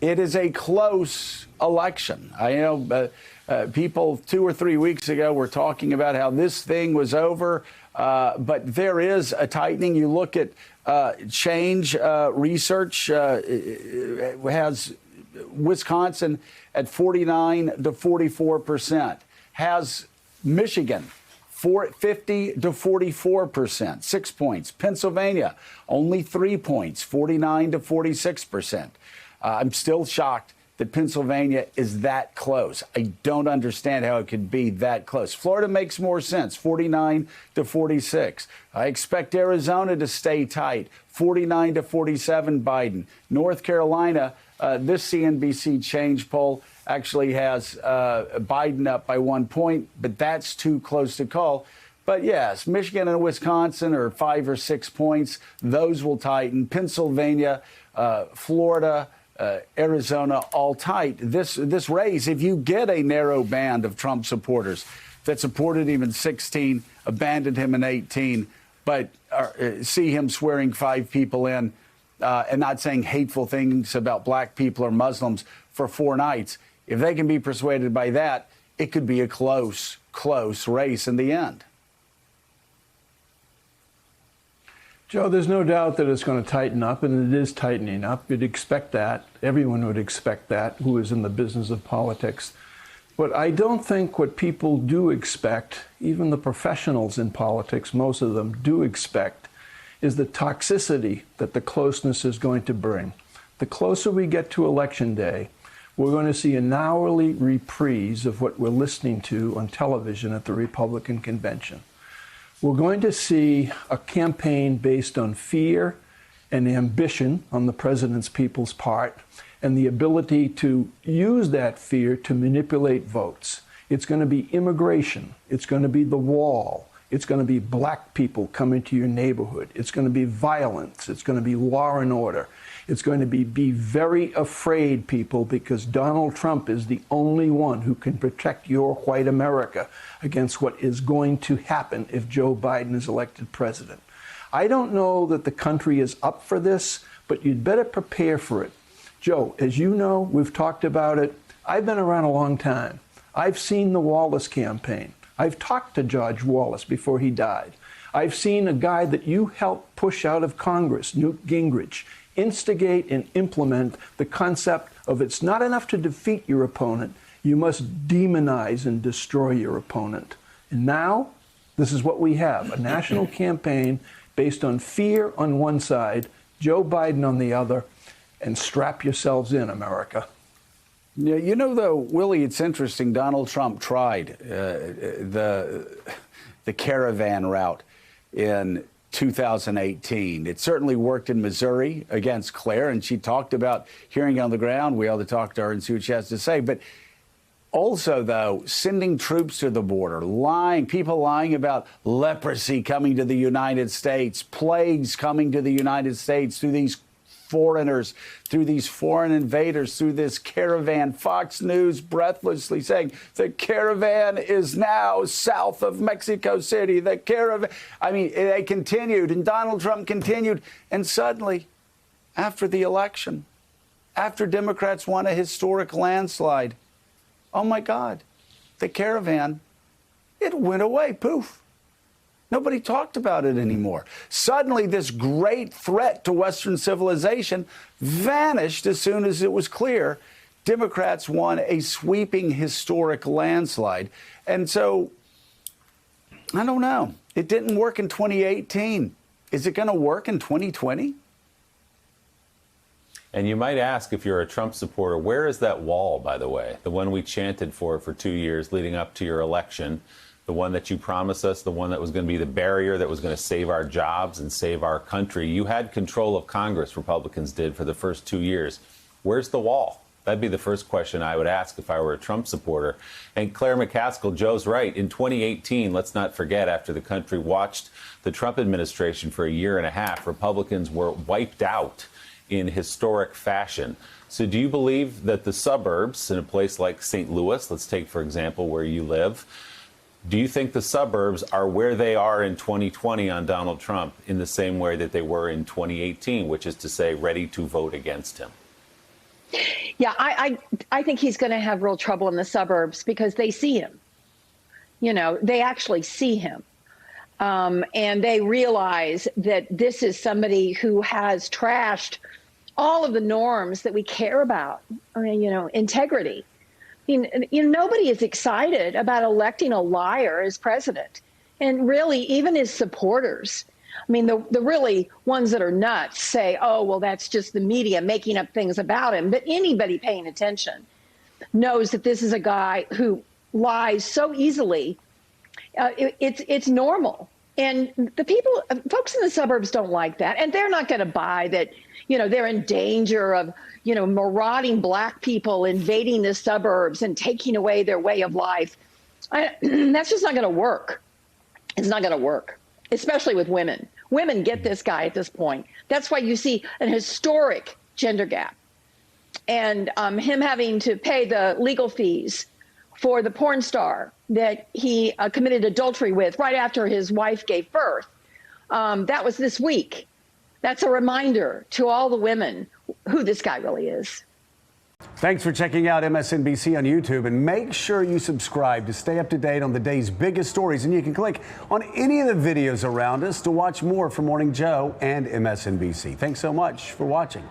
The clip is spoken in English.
It is a close election. I know people 2 or 3 weeks ago were talking about how this thing was over, but there is a tightening. You look at Change Research has Wisconsin at 49 to 44%, has Michigan 50 to 44%, 6 points. Pennsylvania, only 3 points, 49 to 46%. I'm still shocked that Pennsylvania is that close. I don't understand how it could be that close. Florida makes more sense, 49 to 46. I expect Arizona to stay tight, 49 to 47 Biden. North Carolina, this CNBC Change poll actually has Biden up by 1 point, but that's too close to call. But yes, Michigan and Wisconsin are 5 or 6 points. Those will tighten. Pennsylvania, Florida, Arizona, all tight. This race, if you get a narrow band of Trump supporters that supported him in 16, abandoned him in 18, but see him swearing 5 people in and not saying hateful things about black people or Muslims for 4 nights, if they can be persuaded by that, it could be a close race in the end. Joe, there's no doubt that it's going to tighten up, and it is tightening up. You'd expect that. Everyone would expect that who is in the business of politics. But I don't think what people do expect, even the professionals in politics, most of them do expect, is the toxicity that the closeness is going to bring. The closer we get to Election Day, we're going to see an hourly reprise of what we're listening to on television at the Republican convention. We're going to see a campaign based on fear and ambition on the president's people's part, and the ability to use that fear to manipulate votes. It's going to be immigration. It's going to be the wall. It's going to be black people coming to your neighborhood. It's going to be violence. It's going to be law and order. It's going to be very afraid, people, because Donald Trump is the only one who can protect your white America against what is going to happen if Joe Biden is elected president. I don't know that the country is up for this, but you'd better prepare for it. Joe, as you know, we've talked about it. I've been around a long time. I've seen the Wallace campaign. I've talked to George Wallace before he died. I've seen a guy that you helped push out of Congress, Newt Gingrich, instigate and implement the concept of it's not enough to defeat your opponent, you must demonize and destroy your opponent. And now, this is what we have, a national campaign based on fear on one side, Joe Biden on the other, and strap yourselves in, America. Yeah, you know, though, Willie, it's interesting. Donald Trump tried the caravan route in 2018. It certainly worked in Missouri against Claire, and she talked about hearing on the ground. We ought to talk to her and see what she has to say. But also, though, sending troops to the border, people lying about leprosy coming to the United States, plagues coming to the United States through these foreigners, through these foreign invaders, through this caravan. Fox News breathlessly saying the caravan is now south of Mexico City. The caravan. I mean, they continued, and Donald Trump continued. And suddenly, after the election, after Democrats won a historic landslide, oh my God, the caravan, it went away. Poof. Nobody talked about it anymore. Suddenly, this great threat to Western civilization vanished as soon as it was clear Democrats won a sweeping historic landslide. And so, I don't know. It didn't work in 2018. Is it going to work in 2020? And you might ask, if you're a Trump supporter, where is that wall, by the way? The one we chanted for 2 years leading up to your election. The one that you promised us, the one that was going to be the barrier that was going to save our jobs and save our country. You had control of Congress, Republicans did, for the first 2 years. Where's the wall? That'd be the first question I would ask if I were a Trump supporter. And Claire McCaskill, Joe's right. In 2018, let's not forget, after the country watched the Trump administration for a year and a half, Republicans were wiped out in historic fashion. So do you believe that the suburbs, in a place like St. Louis, let's take, for example, where you live, do you think the suburbs are where they are in 2020 on Donald Trump in the same way that they were in 2018, which is to say ready to vote against him? Yeah, I think he's going to have real trouble in the suburbs because they see him. You know, they actually see him. And they realize that this is somebody who has trashed all of the norms that we care about. I mean, you know, integrity. I mean, you know, nobody is excited about electing a liar as president. And really, even his supporters. I mean, the really ones that are nuts say, oh, well, that's just the media making up things about him. But anybody paying attention knows that this is a guy who lies so easily. It's normal. And the folks in the suburbs don't like that. And they're not going to buy that, you know, they're in danger of, you know, marauding black people invading the suburbs and taking away their way of life. That's just not going to work. It's not going to work, especially with women. Women get this guy at this point. That's why you see an historic gender gap. And him having to pay the legal fees for the porn star that he committed adultery with right after his wife gave birth. That was this week. That's a reminder to all the women who this guy really is. Thanks for checking out MSNBC on YouTube, and make sure you subscribe to stay up to date on the day's biggest stories. And you can click on any of the videos around us to watch more from Morning Joe and MSNBC. Thanks so much for watching.